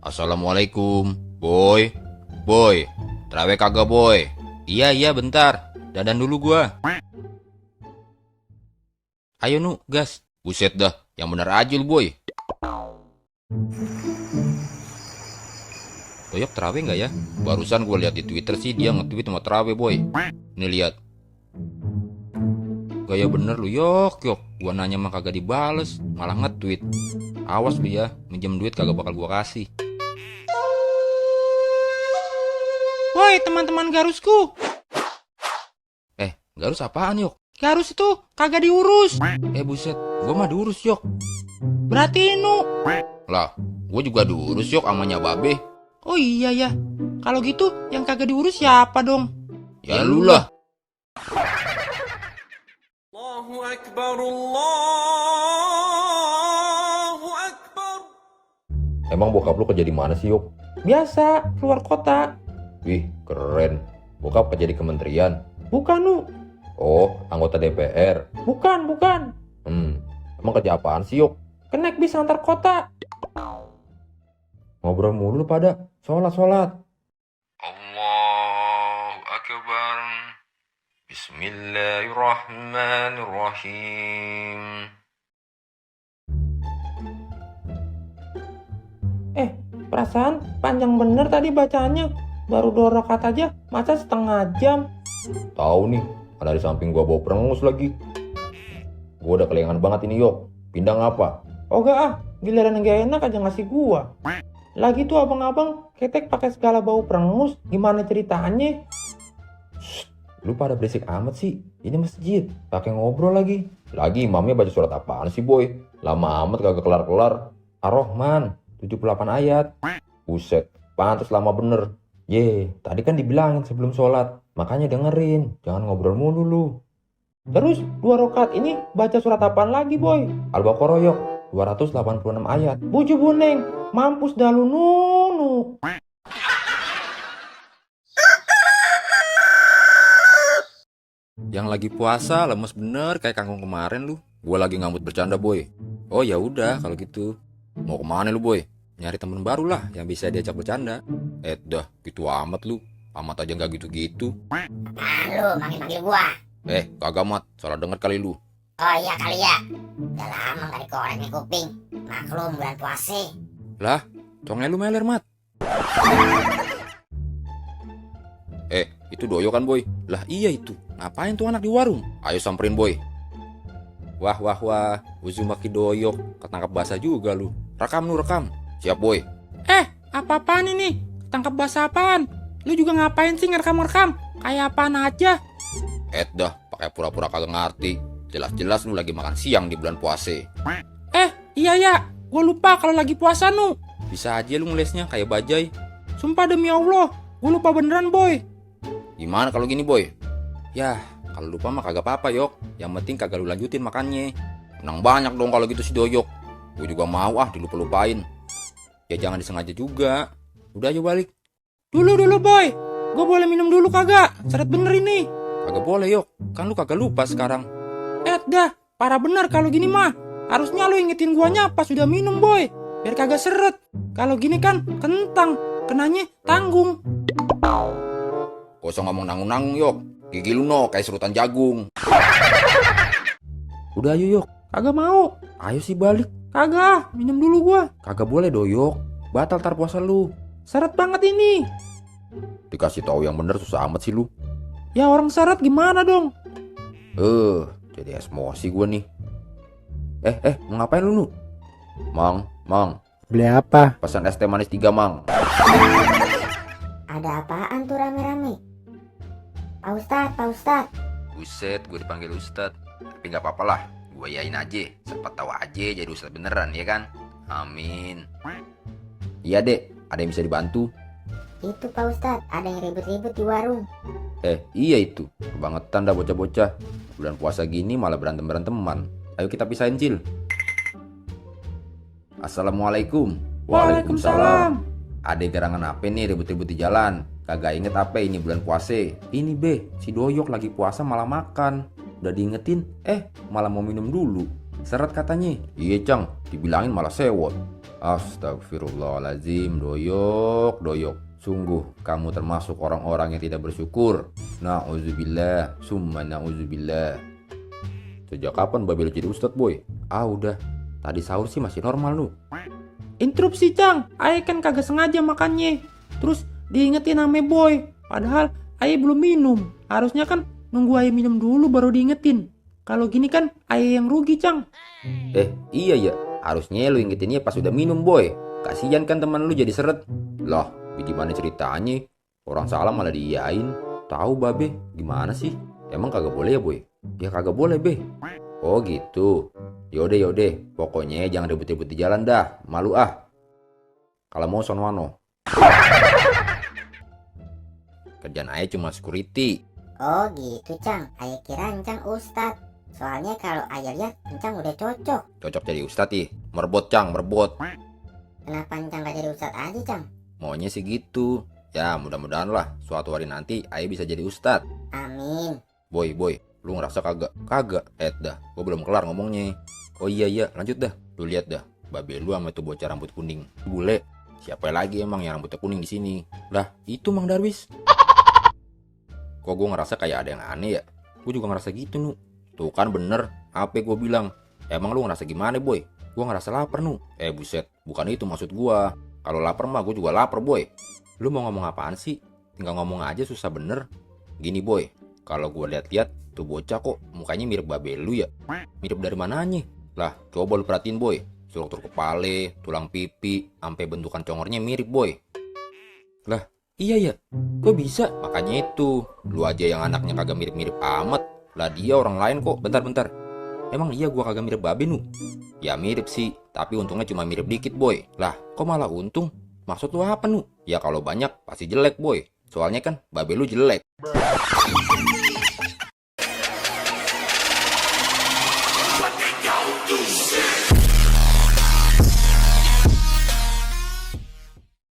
Assalamualaikum, boy. Boy, terawih kagak boy? Iya bentar, dandan dulu gua. Ayo nu, gas. Buset dah, yang bener aja lu boy. Toyok terawih nggak ya? Barusan gua lihat di Twitter sih dia nge-tweet sama terawih boy. Nih lihat. Gaya bener lu yok. Gua nanya mah kagak dibales, malah nge-tweet. Awas lu ya, minjem duit kagak bakal gua kasih. Woi teman-teman Garusku. Garus apaan yok? Garus itu kagak diurus. Buset, gua mah diurus yok. Berarti Inu. Lah, gua juga diurus yok amanya babe. Oh iya ya. Kalau gitu yang kagak diurus siapa dong? Ya lu lah. Allahu Akbar, Allahu Akbar. Emang bokap lu kerja di mana sih, Yok? Biasa, keluar kota. Wih, keren. Bokap kerja di kementerian. Bukan Nu. Oh, anggota DPR. Bukan. Emang kerja apaan sih, Yok? Kenek bis antar kota. Ngobrol mulu lu pada. Sholat. Allahu Akbar. Bismillahirrahmanirrahim. Perasaan panjang bener tadi bacaannya. Baru 2 rakaat aja, masa setengah jam. Tahu nih, ada di samping gua bawa perengus lagi. Gua udah kelingan banget ini, Yok. Pindah ngapa? Oh gak giliran gak enak aja ngasih gua. Lagi tuh abang-abang ketek pakai segala bau perengus. Gimana ceritanya? Lu pada berisik amat sih. Ini masjid, pakai ngobrol lagi. Lagi imamnya baca surat apaan sih, boy? Lama amat kagak kelar-kelar. Ar-Rahman 78 ayat. Buset, pantas lama bener. Tadi kan dibilangin sebelum sholat. Makanya dengerin, jangan ngobrol mulu lu. Terus 2 rakaat ini baca surat apaan lagi boy? Al-Baqarah yok, 286 ayat. Buju buneng, mampus dah lu nunu. Yang lagi puasa lemes bener kayak kangkung kemarin lu. Gua lagi ngambut bercanda boy. Oh ya udah kalau gitu. Mau kemana lu boy? Nyari temen baru lah yang bisa diajak bercanda. Dah gitu amat lu. Amat aja nggak gitu-gitu. Apaan lu manggil-manggil gua? Kagak mat. Salah denger kali lu. Oh iya kali ya. Udah lama gak dikorek nih kuping. Maklum bulan puasa. Lah, congnya lu meler mat. Itu Doyo kan boy? Lah iya itu. Ngapain tuh anak di warung? Ayo samperin boy. Wah. Uzumaki Doyo. Ketangkap basah juga lu. Rekam. Siap boy. Apa-apaan ini? Tangkap basah apaan? Lu juga ngapain sih ngerekam-rekam? Kayak apaan aja? Dah, pakai pura-pura kagak ngerti. Jelas-jelas lu lagi makan siang di bulan puasa. Iya ya. Gua lupa kalau lagi puasa Nu. Bisa aja lu ngelesnya kayak bajai. Sumpah demi Allah, gua lupa beneran boy. Gimana kalau gini boy? Yah, kalau lupa mah kagak apa-apa yok. Yang penting kagak lu lanjutin makannya. Menang banyak dong kalau gitu si Doyok. Gue juga mau dilupa-lupain. Ya jangan disengaja juga. Udah ayo balik. Dulu boy. Gue boleh minum dulu kagak? Seret bener ini. Kagak boleh yok. Kan lu kagak lupa sekarang. Dah, parah bener kalau gini mah. Harusnya lu ingetin guanya pas sudah minum boy. Biar kagak seret. Kalau gini kan kentang. Kenanya tanggung. Gak usah ngomong nanggung-nanggung yok. Gigi lu no kayak serutan jagung. Udah ayo yok. Kagak mau. Ayo sih balik. Kagak, minum dulu gua. Kagak boleh Doyok. Batal tar puasa lu. Seret banget ini. Dikasih tahu yang bener susah amat sih lu. Ya orang seret gimana dong? Jadi emosi gua nih. Mau ngapain lu nu? Mang. Beli apa? Pesan es teh manis 3 mang. Ada apaan tuh rame-rame? Pak Ustadz. Buset, gue dipanggil Ustadz. Tapi gak apa-apa lah, gue yain aja. Siapa tahu aja jadi Ustadz beneran ya kan? Amin. Iya dek, ada yang bisa dibantu? Itu Pak Ustadz, ada yang ribut-ribut di warung. Iya itu, kebangetan dah bocah-bocah. Bulan puasa gini malah berantem-beranteman. Ayo kita pisahin Cil. Assalamualaikum. Waalaikumsalam. Ada gerangan apa nih ribut-ribut di jalan? Kagak inget apa ini bulan puasa? Ini be, si Doyok lagi puasa malah makan. Udah diingetin, malah mau minum dulu. Seret katanya. Iya Cang, dibilangin malah sewot. Astagfirullahaladzim, doyok. Sungguh kamu termasuk orang-orang yang tidak bersyukur. Na'udzubillah, summa na'udzubillah. Sejak kapan babe lu jadi ustadz boy? Udah. Tadi sahur sih masih normal lu. Interupsi Cang, Aye kan kagak sengaja makannya. Terus diingetin sama boy. Padahal Aye belum minum. Harusnya kan nunggu Aye minum dulu baru diingetin. Kalau gini kan Aye yang rugi Cang. Iya ya. Harusnya lu ingetinnya pas udah minum boy. Kasian kan teman lu jadi seret. Lah, gimana ceritanya? Orang salah malah diiyain. Tahu babe, gimana sih? Emang kagak boleh ya boy? Ya kagak boleh be. Oh gitu. Yaudah. Pokoknya jangan ribut-ribut di jalan dah. Malu ah. Kalau mau sonoano. Kerjaan Aye cuma security. Oh gitu Cang, Ayah kira Encang Ustad. Soalnya kalau Ayah lihat Encang udah cocok. Cocok jadi ustadz ih. Merebut Cang, merebut. Kenapa Encang gak jadi Ustad aja Cang? Maunya sih gitu. Ya mudah-mudahan lah suatu hari nanti Aye bisa jadi ustadz. Amin. Boy, lu ngerasa kagak? Kagak. Dah, gua belum kelar ngomongnya. Oh iya, lanjut dah. Lu lihat dah, babe lu sama tuh bocah rambut kuning. Bule. Siapa lagi emang yang rambutnya kuning di sini? Lah, itu Mang Darwis. Kok gua ngerasa kayak ada yang aneh ya? Gua juga ngerasa gitu, Nu. Tuh kan bener, apa gua bilang. Emang lu ngerasa gimana, boy? Gua ngerasa lapar, Nu. Buset, bukan itu maksud gua. Kalau lapar mah gua juga lapar, boy. Lu mau ngomong apaan sih? Tinggal ngomong aja susah bener. Gini, boy. Kalau gua lihat-lihat, tuh bocah kok mukanya mirip babe lu ya. Mirip dari mananya? Lah, coba lu perhatiin boy. Struktur kepala, tulang pipi, sampai bentukan congornya mirip boy. Lah, iya ya. Kok bisa? Makanya itu, lu aja yang anaknya kagak mirip-mirip amat. Lah dia orang lain kok. Bentar. Emang iya gua kagak mirip babe Nu? Ya mirip sih, tapi untungnya cuma mirip dikit boy. Lah, kok malah untung? Maksud lu apa Nu? Ya kalau banyak pasti jelek boy. Soalnya kan babe lu jelek.